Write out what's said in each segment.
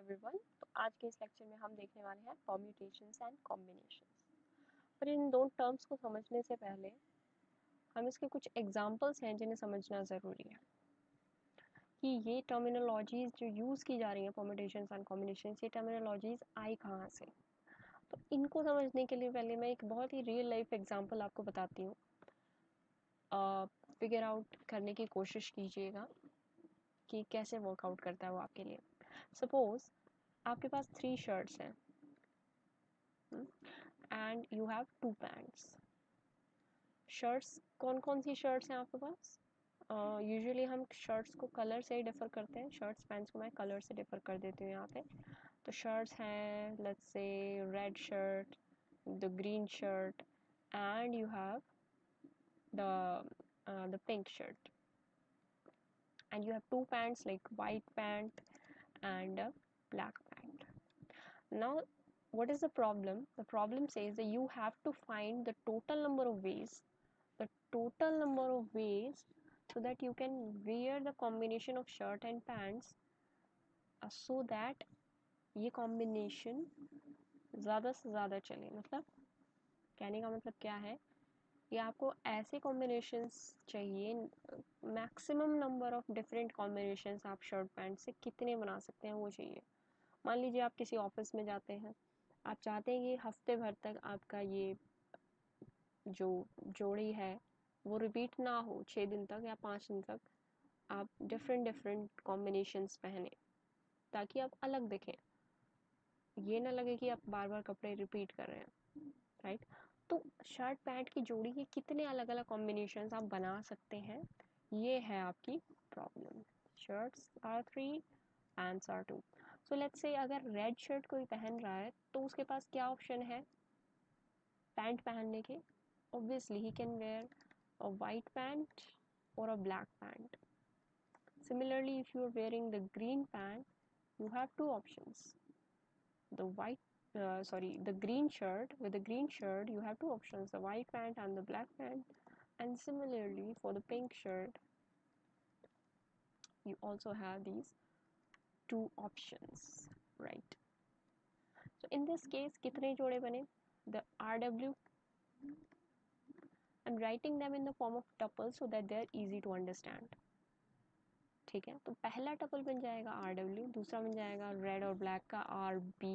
Everyone. तो आज के इस लेक्चर में हम देखने वाले हैं परम्यूटेशंस एंड कॉम्बिनेशंस। पर इन दो टर्म्स को समझने से पहले हम इसके कुछ एग्जांपल्स हैं जिन्हें समझना ज़रूरी है कि ये टर्मिनोलॉजीज़ जो यूज़ की जा रही हैं परम्यूटेशंस एंड कॉम्बिनेशंस, ये टर्मिनोलॉजीज़ आई कहाँ से। तो इनको समझने के लिए पहले मैं एक बहुत ही रियल लाइफ एग्जाम्पल आपको बताती हूँ। फिगर आउट करने की कोशिश कीजिएगा कि कैसे वर्कआउट करता है वो आपके लिए। सपोज आपके पास 3 शर्ट्स हैं and you have 2 pants. Shirts कौन कौन सी शर्ट्स हैं आपके पास? यूजुअली हम शर्ट्स को कलर से ही डिफ़र करते हैं। शर्ट्स पैंट्स को मैं कलर से डिफ़र कर देती हूँ यहाँ पे। तो शर्ट्स हैं, let's say red shirt, the green shirt and you have the pink shirt and you have 2 pants like white pant and a black pant. Now what is the problem? The problem says that you have to find the total number of ways so that you can wear the combination of shirt and pants so that ये combination ज़्यादा से ज़्यादा चले। मतलब कहने का मतलब क्या है कि आपको ऐसे कॉम्बिनेशंस चाहिए, maximum number of different combinations आप शर्ट पैंट से कितने बना सकते हैं वो चाहिए। मान लीजिए आप किसी ऑफिस में जाते हैं, आप चाहते हैं कि हफ्ते भर तक आपका ये जो जोड़ी है वो रिपीट ना हो, 6 दिन तक या 5 दिन तक आप डिफरेंट कॉम्बिनेशंस पहने ताकि आप अलग दिखें, ये ना लगे कि आप बार बार कपड़े रिपीट कर रहे हैं, राइट। तो शर्ट पैंट की जोड़ी के कितने अलग अलग कॉम्बिनेशंस आप बना सकते हैं, ये है आपकी problem. Shirts are 3, pants are 2। So let's say अगर रेड शर्ट कोई पहन रहा है तो उसके पास क्या ऑप्शन है पैंट पहनने के? Obviously he can wear a white pant और a black pant. Similarly, if you are wearing the green pant, you have 2 options. The the green shirt. With the green shirt, you have 2 options: the white pant and the black pant. And similarly, for the pink shirt, you also have these 2 options, right? So in this case, कितने जोड़े बने? The RW. I'm writing them in the form of tuples so that they are easy to understand. ठीक है, तो पहला tuple बन जाएगा RW, दूसरा बन जाएगा रेड और ब्लैक का RB।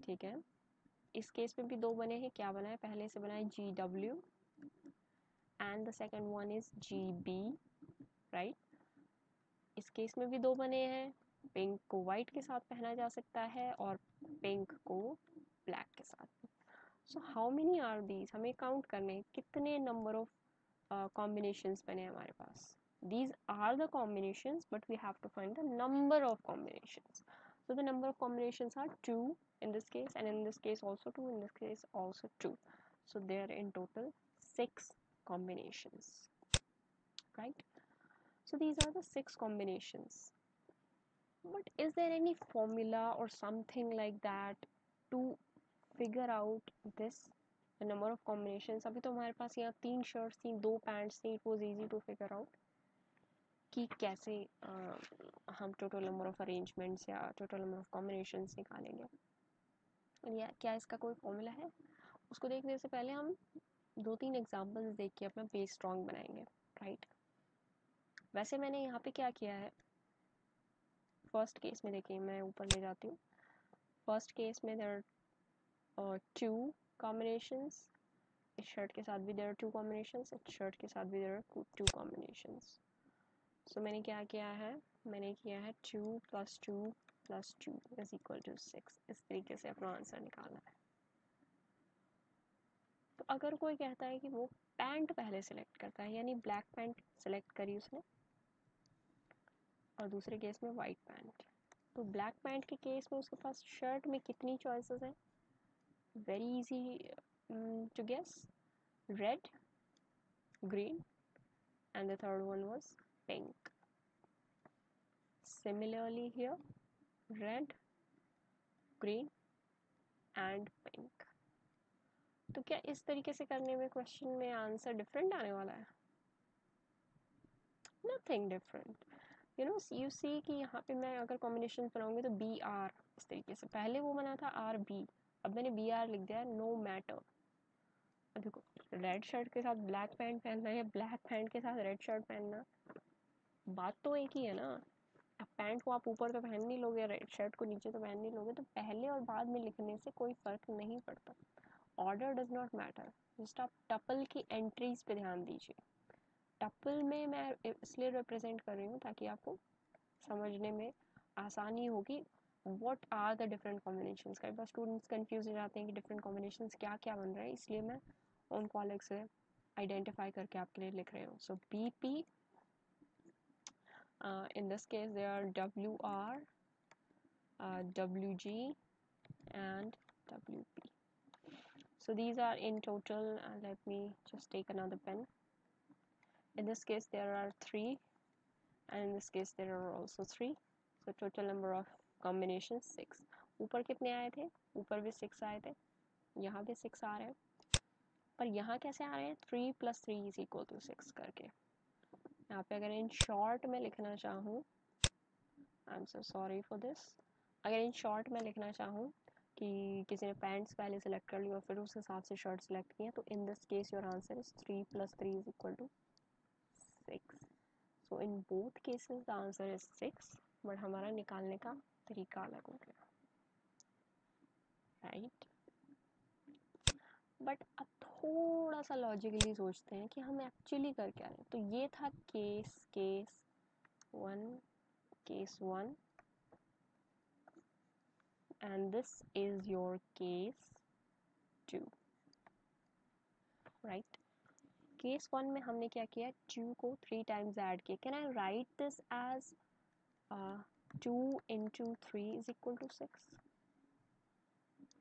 ठीक है, इस केस में भी 2 बने हैं। क्या बना है? पहले से बना है GW and the second one is GB, right. इस केस में भी 2 बने हैं। पिंक को वाइट के साथ पहना जा सकता है और पिंक को ब्लैक के साथ। So how many are these? हमें काउंट करने कितने नंबर ऑफ कॉम्बिनेशंस बने हमारे पास। These are the combinations, but we have to find the number of combinations. So the number of combinations are 2 in this case, and in this case also 2, in this case also 2. So there are in total 6 combinations, right? So these are the 6 combinations. But is there any formula or something like that to figure out this, the number of combinations? अभी तो हमारे पास यहाँ 3 shirts थी, 2 pants थी, it was easy to figure out कि कैसे हम total number of arrangements या टोटल नंबर ऑफ कॉम्बिनेशंस निकालेंगे। या क्या इसका कोई फॉर्मूला है? उसको देखने से पहले हम 2-3 एग्जांपल्स देख के अपना बेस स्ट्रॉन्ग बनाएंगे, राइट। वैसे मैंने यहाँ पे क्या किया है, फर्स्ट केस में देखिए, मैं ऊपर ले जाती हूँ। फर्स्ट केस में देयर आर 2 कॉम्बिनेशंस। इस शर्ट के साथ भी देयर आर 2 कॉम्बिनेशंस, इस शर्ट के साथ भी देयर आर 2 कॉम्बिनेशंस। सो मैंने क्या किया है, मैंने किया है 2 + 2 + 2 = 6। इस तरीके से अपना आंसर निकालना है। तो अगर कोई कहता है कि वो पैंट पहले सेलेक्ट करता है, यानी ब्लैक पैंट सेलेक्ट करी उसने और दूसरे केस में वाइट पैंट, तो ब्लैक पैंट के केस में उसके पास शर्ट में कितनी चॉइसेस हैं? Very easy to guess, red, green and the third one was pink. Similarly here, red, green and pink. तो क्या इस तरीके से करने में क्वेश्चन में आंसर डिफरेंट आने वाला है? Nothing different. यू सी कि यहाँ पे मैं अगर कॉम्बिनेशन बनाऊंगी तो बी आर इस तरीके से, पहले वो बना था आर बी, अब मैंने बी आर लिख दिया, नो मैटर। अब देखो रेड शर्ट के साथ ब्लैक पैंट पहनना या ब्लैक पैंट के साथ रेड शर्ट पहनना, बात तो एक ही है ना। अब पैंट को आप ऊपर तो पहन नहीं लोगे, रेड शर्ट को नीचे तो पहन नहीं लोगे, तो पहले और बाद में लिखने से कोई फ़र्क नहीं पड़ता। Order does not matter, just आप टपल की एंट्रीज पे ध्यान दीजिए। टपल में मैं इसलिए रिप्रेजेंट कर रही हूँ ताकि आपको समझने में आसानी होगी what are the different combinations. कई बार स्टूडेंट्स कंफ्यूज हो जाते हैं कि डिफरेंट कॉम्बिनेशंस क्या क्या बन रहे हैं, इसलिए मैं उनको अलग से आइडेंटिफाई करके आपके लिए लिख रही हूँ। So B P, in this case they are WR, WG and WP. So these are in total, let me just take another pen. In this case there are 3 and in this case there are also 3. So total number of combinations 6. ऊपर कितने आए थे? ऊपर भी 6 आए थे, यहाँ भी 6 आ रहे हैं, पर यहाँ कैसे आ रहे हैं? 3 + 3 = 6 करके। यहाँ पे अगर इन शॉर्ट में लिखना चाहूँ, I am so sorry for this, अगर इन शॉर्ट में लिखना चाहूँ कि किसी ने पैंट्स पहले सेलेक्ट कर लिया और फिर उस हिसाब से शर्ट सेलेक्ट किए, तो in this case your answer is 3 + 3 = 6. So in both cases the answer is 6, but हमारा निकालने का तरीका अलग हो गया, राइट। बट अब थोड़ा सा लॉजिकली सोचते हैं कि हम एक्चुअली कर क्या रहे हैं। तो ये था case 1 and this is your case 2, right? Case 1 में हमने क्या किया, 2 को 3 टाइम्स ऐड किया। Can I write this as 2 × 3 = 6,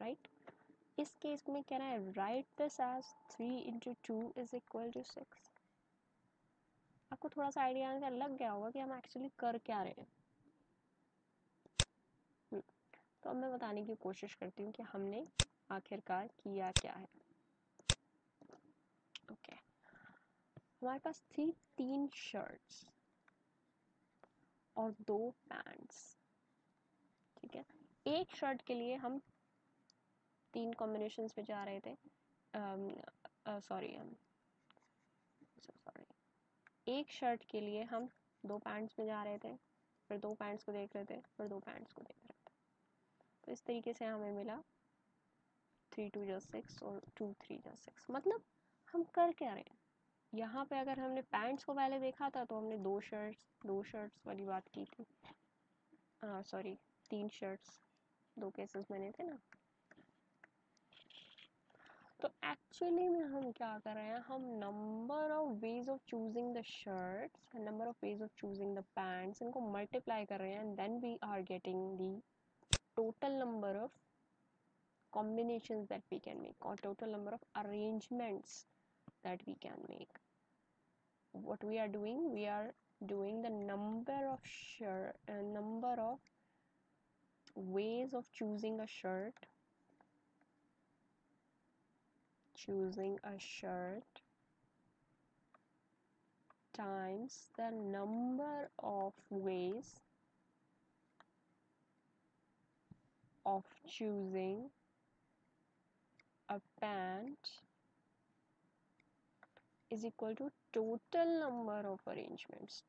right? इस केस में can I write this as 3 × 2 = 6? आपको थोड़ा सा आइडिया लग गया होगा कि हम एक्चुअली कर क्या रहे हैं। तो अब मैं बताने की कोशिश करती हूँ कि हमने आखिरकार किया क्या है। ओके, हमारे पास थी 3 शर्ट्स और 2 पैंट्स, ठीक है। एक शर्ट के लिए हम 3 कॉम्बिनेशंस पे जा रहे थे, सॉरी एक शर्ट के लिए हम 2 पैंट्स में जा रहे थे, फिर 2 पैंट्स को देख रहे थे, फिर 2 पैंट्स को देख रहे थे। तो इस तरीके से हमें मिला 3 × 2 = 6 और 2 × 3 = 6। मतलब हम कर क्या रहे हैं यहाँ पे? अगर हमने पैंट्स को पहले देखा था तो हमने 2 शर्ट्स वाली बात की थी, सॉरी 3 शर्ट्स, 2 केसेस मैंने थे ना। तो एक्चुअली में हम क्या कर रहे हैं, हम number of ways of choosing the shirts, number of ways of choosing the pants, इनको मल्टीप्लाई कर रहे हैं and then we are getting the total number of combinations that we can make or total number of arrangements that we can make. What we are doing, we are doing the number of ways of choosing a shirt times the number of ways of choosing a pant is equal to total number of arrangements,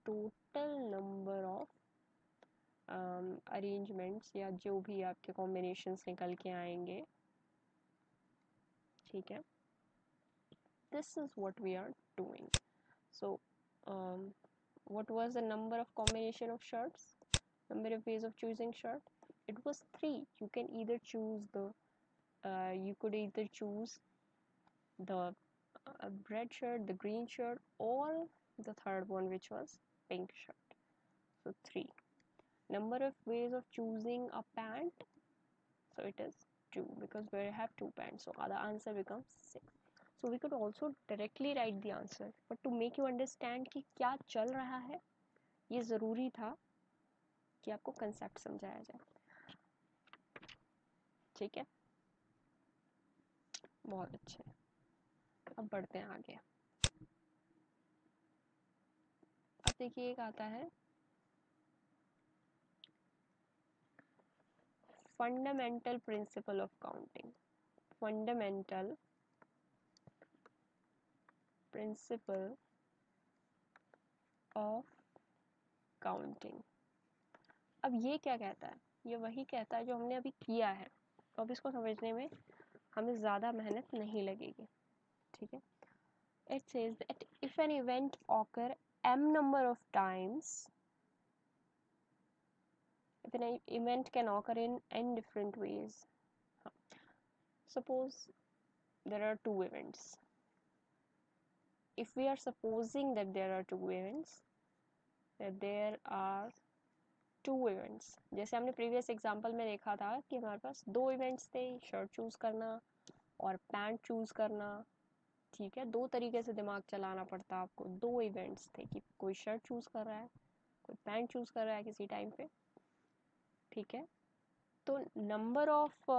arrangements या जो भी आपके combinations निकल के आएंगे, ठीक है। This is what we are doing. So what was the number of combination of shirts, number of ways of choosing shirt? It was 3. You can either choose the red shirt, the green shirt, or the third one, which was pink shirt. So 3. Number of ways of choosing a pant, so it is 2 because we have 2 pants, so the answer becomes 6. So we could also directly write the answer, but to make you understand कि क्या चल रहा है, ये ज़रूरी था कि आपको कंसेप्ट समझाया जाए, ठीक है। बहुत अच्छे, अब बढ़ते हैं आगे। अब देखिए एक आता है fundamental principle of counting. Fundamental principle of counting. अब ये क्या कहता है? ये वही कहता है जो हमने अभी किया है, तो अब इसको समझने में हमें ज़्यादा मेहनत नहीं लगेगी, ठीक है. It says that if an event occur m number of times, if an event can occur in n different ways. Suppose there are two events. If we are supposing that there are two events, that there are two events, जैसे हमने previous example में देखा था कि हमारे पास दो events थे, shirt choose करना और पैंट चूज़ करना, ठीक है. दो तरीके से दिमाग चलाना पड़ता आपको. दो इवेंट्स थे कि कोई शर्ट चूज़ कर रहा है, कोई पैंट चूज़ कर रहा है किसी टाइम पे, ठीक है. तो number of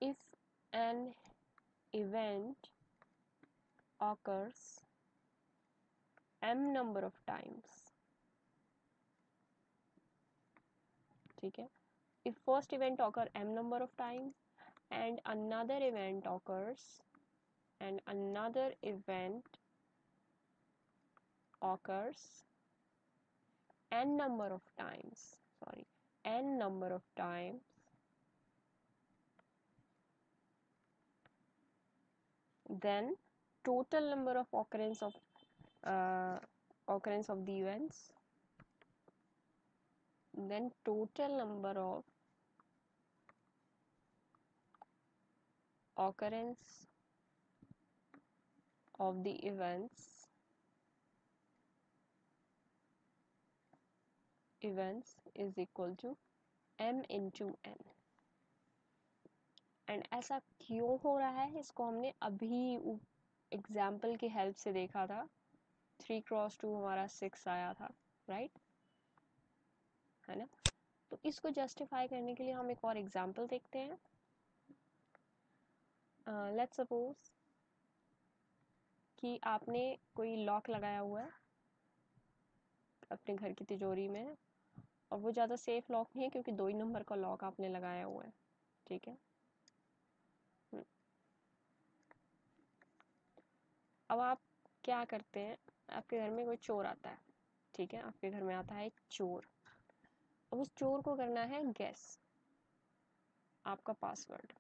if an event occurs m number of times, ठीक है. If first event occur m number of times and another event occurs and another event occurs n number of times, sorry, n number of times, then total number of occurrence of the events, then total number of occurrence of the events is equal to m into n. And ऐसा क्यों हो रहा है, इसको हमने अभी example की help से देखा था. 3x2 हमारा 6 आया था, राइट, है ना. तो इसको जस्टिफाई करने के लिए हम एक और एग्जाम्पल देखते हैं. लेट्स सपोज कि आपने कोई लॉक लगाया हुआ है अपने घर की तिजोरी में, और वो ज़्यादा सेफ लॉक नहीं है क्योंकि 2 ही नंबर का लॉक आपने लगाया हुआ है, ठीक है. अब आप क्या करते हैं, आपके घर में कोई चोर आता है, ठीक है. आपके घर में आता है एक चोर. अब उस चोर को करना है गैस आपका पासवर्ड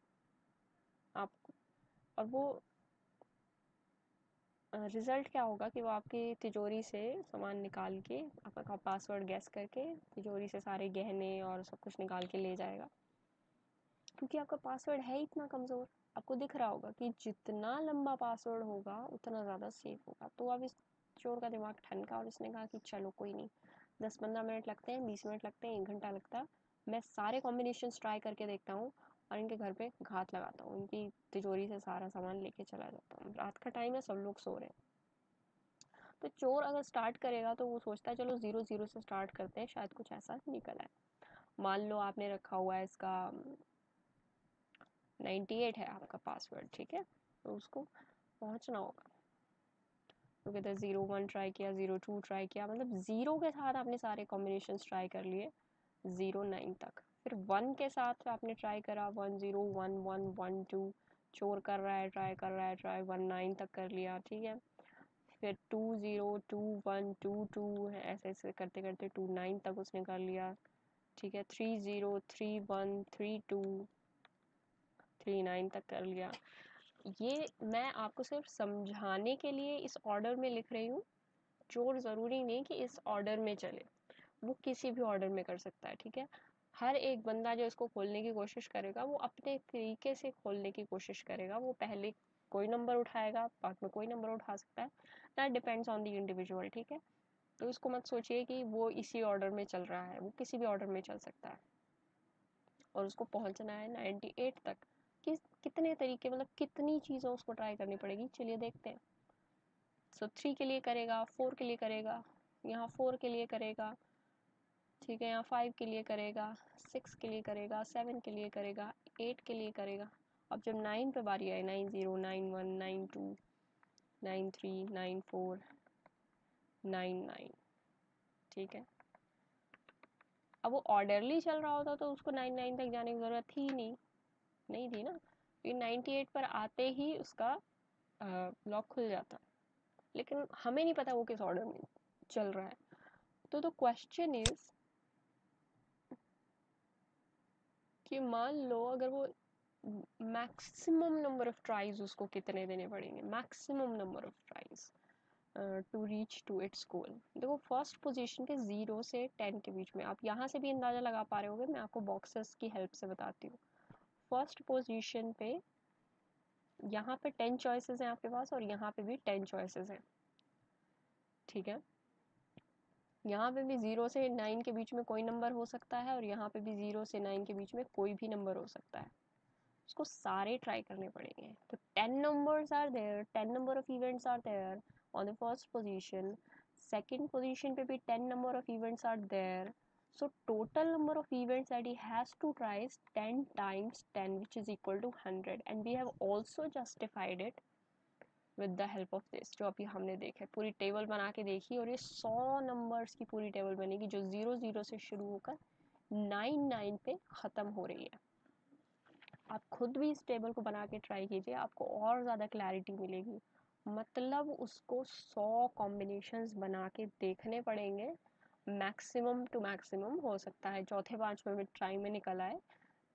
आप, और वो रिज़ल्ट क्या होगा कि वो आपकी तिजोरी से सामान निकाल के आपका पासवर्ड गैस करके तिजोरी से सारे गहने और सब कुछ निकाल के ले जाएगा, क्योंकि आपका पासवर्ड है इतना कमज़ोर. आपको दिख रहा होगा कि जितना लंबा पासवर्ड होगा उतना ज़्यादा सेफ होगा. तो अब इस चोर का दिमाग ठनका और उसने कहा कि चलो कोई नहीं, 10-15 मिनट लगते हैं, 20 मिनट लगते हैं, 1 घंटा लगता है, मैं सारे कॉम्बिनेशंस ट्राई करके देखता हूँ और इनके घर पे घात लगाता हूँ, इनकी तिजोरी से सारा सामान लेके चला जाता हूँ. रात का टाइम है, सब लोग सो रहे हैं. तो चोर अगर स्टार्ट करेगा तो वो सोचता है चलो 0-0 से स्टार्ट करते हैं, शायद कुछ ऐसा निकल आए. मान लो आपने रखा हुआ है इसका 98 है आपका पासवर्ड, ठीक है. तो उसको पहुंचना होगा, तो किधर 01 ट्राई किया, 02 ट्राई किया, मतलब 0 के साथ आपने सारे कॉम्बिनेशन ट्राई कर लिए 09 तक. फिर 1 के साथ आपने ट्राई करा 10 11 12, चोर कर रहा है, ट्राई 19 तक कर लिया, ठीक है. फिर 20 21 22 ऐसे ऐसे करते करते 29 तक उसने कर लिया, ठीक है. 30 31 32 39 तक कर लिया. ये मैं आपको सिर्फ समझाने के लिए इस ऑर्डर में लिख रही हूँ. चोर ज़रूरी नहीं कि इस ऑर्डर में चले, वो किसी भी ऑर्डर में कर सकता है, ठीक है. हर एक बंदा जो इसको खोलने की कोशिश करेगा वो अपने तरीके से खोलने की कोशिश करेगा. वो पहले कोई नंबर उठाएगा, बाद में कोई नंबर उठा सकता है. That depends on the individual, ठीक है. तो इसको मत सोचिए कि वो इसी ऑर्डर में चल रहा है, वो किसी भी ऑर्डर में चल सकता है और उसको पहुंचना है 98 तक. कितने तरीके, मतलब कितनी चीज़ें उसको ट्राई करनी पड़ेगी, चलिए देखते हैं. सो 3 के लिए करेगा, 4 के लिए करेगा, यहाँ 4 के लिए करेगा, ठीक है, यहाँ 5 के लिए करेगा, 6 के लिए करेगा, 7 के लिए करेगा, 8 के लिए करेगा. अब जब 9 पे बारी आए, 90 91 92 93 94 99, ठीक है. अब वो ऑर्डरली चल रहा होता तो उसको 99 तक जाने की ज़रूरत थी ही नहीं थी ना, ये 98 पर आते ही उसका लॉक खुल जाता, लेकिन हमें नहीं पता वो किस ऑर्डर में चल रहा है। तो द क्वेश्चन इज कि मान लो अगर वो मैक्सिमम नंबर ऑफ ट्राइज उसको कितने देने पड़ेंगे, maximum number of tries to reach to its goal. देखो फर्स्ट पोजीशन पे 0 से 10 के बीच में, आप यहाँ से भी अंदाज़ा लगा पा रहे होगे, मैं आपको बॉक्सेस की हेल्प से बताती हूँ। फर्स्ट पोजीशन पे यहाँ पे 10 चॉइसेस हैं आपके पास और यहाँ पे भी 10 चॉइसेस हैं, ठीक है। यहाँ पे भी 0 से 9 के बीच में कोई नंबर हो सकता है और यहाँ पे भी 0 से 9 के बीच में कोई भी नंबर हो सकता है, उसको सारे ट्राई करने पड़ेंगे। तो 10 numbers are there, 10 number of events are there on the first position, second position पे भी 10 number of events are there, so total number of events that he has to try is 10 times 10 which is equal to 100 and we have also justified it with the help of this जो अभी हमने देखा है, पूरी table बना के देखी और ये 100 नंबर्स की पूरी टेबल बनेगी जो 0 से शुरू होकर 9 पे ख़त्म हो रही है। आप खुद भी इस टेबल को बना के ट्राई कीजिए, आपको और ज़्यादा क्लैरिटी मिलेगी। मतलब उसको 100 कॉम्बिनेशंस बना के देखने पड़ेंगे, मैक्सिमम टू मैक्सिमम। हो सकता है चौथे पांचवें में ट्राई में निकल आए,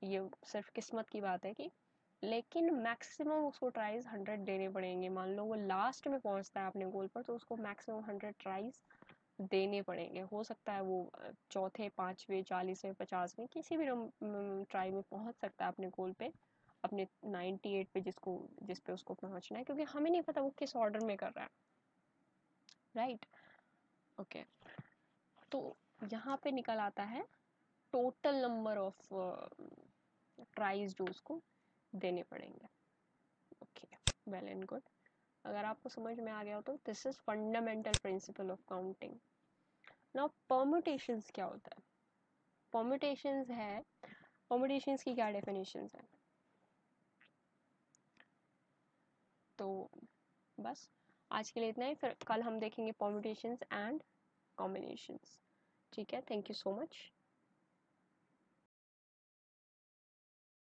ये सिर्फ किस्मत की बात है कि, लेकिन मैक्सिमम उसको ट्राइज 100 देने पड़ेंगे। मान लो वो लास्ट में पहुंचता है अपने गोल पर तो उसको मैक्सिमम 100 ट्राइज देने पड़ेंगे। हो सकता है वो चौथे पाँचवें 40वें 50वें किसी भी ट्राई में पहुंच सकता है अपने गोल पे, अपने 98 पे जिस पे उसको पहुंचना है, क्योंकि हमें नहीं पता वो किस ऑर्डर में कर रहा है, राइट। ओके, तो यहाँ पे निकल आता है टोटल नंबर ऑफ ट्राइज जो उसको देने पड़ेंगे। Okay, well and good. अगर आपको समझ में आ गया हो तो this is fundamental principle of counting. Now permutations क्या होता है? परम्यूटेशंस है, परम्यूटेशंस की क्या डेफिनेशंस है? तो बस आज के लिए इतना ही, फिर कल हम देखेंगे परम्यूटेशंस एंड कॉम्बिनेशंस। ठीक है, थैंक यू सो मच।